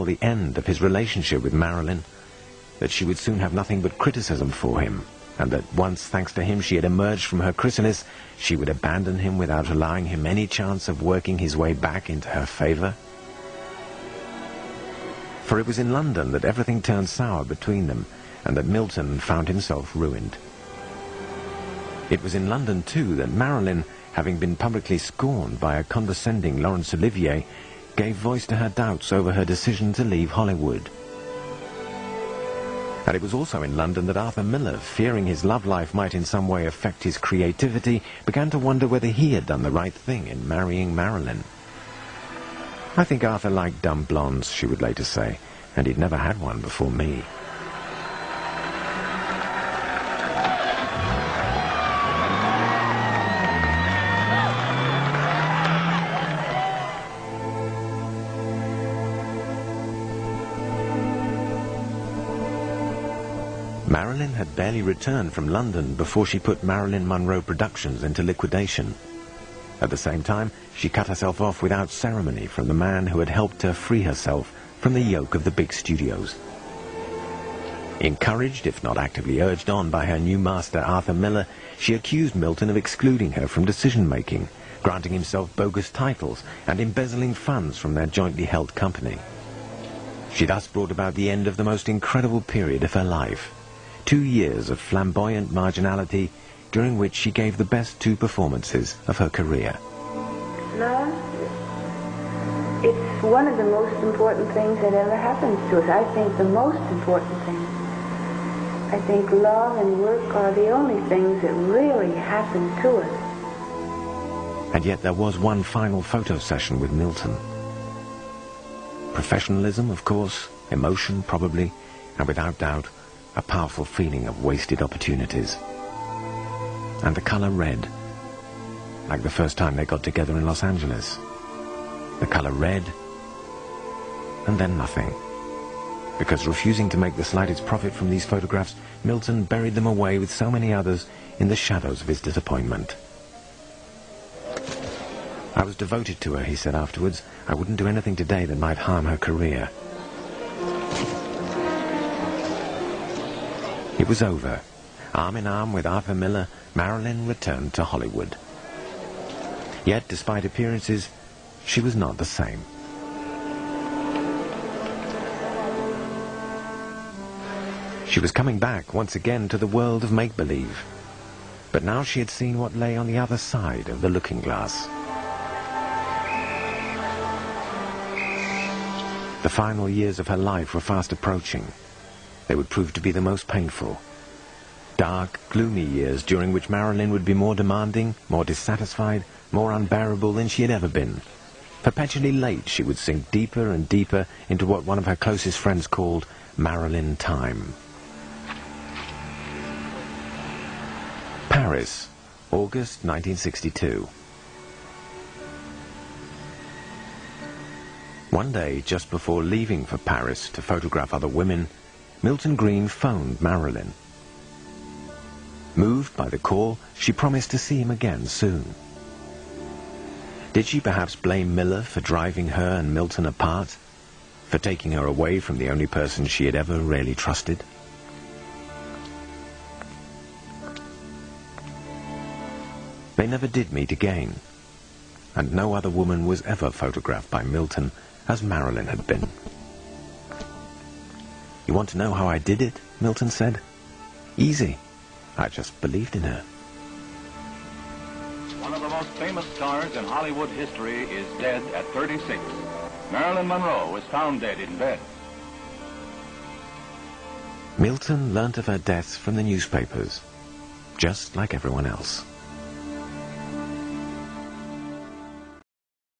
the end of his relationship with Marilyn, that she would soon have nothing but criticism for him, and that once, thanks to him, she had emerged from her chrysalis, she would abandon him without allowing him any chance of working his way back into her favor? For it was in London that everything turned sour between them, and that Milton found himself ruined. It was in London, too, that Marilyn, having been publicly scorned by a condescending Laurence Olivier, gave voice to her doubts over her decision to leave Hollywood. And it was also in London that Arthur Miller, fearing his love life might in some way affect his creativity, began to wonder whether he had done the right thing in marrying Marilyn. "I think Arthur liked dumb blondes," she would later say, "and he'd never had one before me." Marilyn had barely returned from London before she put Marilyn Monroe Productions into liquidation. At the same time, she cut herself off without ceremony from the man who had helped her free herself from the yoke of the big studios. Encouraged, if not actively urged on by her new master, Arthur Miller, she accused Milton of excluding her from decision-making, granting himself bogus titles, and embezzling funds from their jointly held company. She thus brought about the end of the most incredible period of her life. 2 years of flamboyant marginality, during which she gave the best 2 performances of her career. Love, it's one of the most important things that ever happens to us. I think the most important thing. I think love and work are the only things that really happen to us. And yet there was one final photo session with Milton. Professionalism, of course, emotion, probably, and without doubt, a powerful feeling of wasted opportunities. And the color red, like the first time they got together in Los Angeles. The color red, and then nothing. Because refusing to make the slightest profit from these photographs, Milton buried them away with so many others in the shadows of his disappointment. "I was devoted to her," he said afterwards. "I wouldn't do anything today that might harm her career." It was over. Arm in arm with Arthur Miller, Marilyn returned to Hollywood. Yet, despite appearances, she was not the same. She was coming back once again to the world of make-believe. But now she had seen what lay on the other side of the looking glass. The final years of her life were fast approaching. They would prove to be the most painful. Dark, gloomy years during which Marilyn would be more demanding, more dissatisfied, more unbearable than she had ever been. Perpetually late, she would sink deeper and deeper into what one of her closest friends called Marilyn time. Paris, August 1962. One day, just before leaving for Paris to photograph other women, Milton Greene phoned Marilyn. Moved by the call, she promised to see him again soon. Did she perhaps blame Miller for driving her and Milton apart? For taking her away from the only person she had ever really trusted? They never did meet again, and no other woman was ever photographed by Milton as Marilyn had been. "You want to know how I did it?" Milton said. "Easy. I just believed in her." One of the most famous stars in Hollywood history is dead at 36. Marilyn Monroe was found dead in bed. Milton learnt of her death from the newspapers, just like everyone else.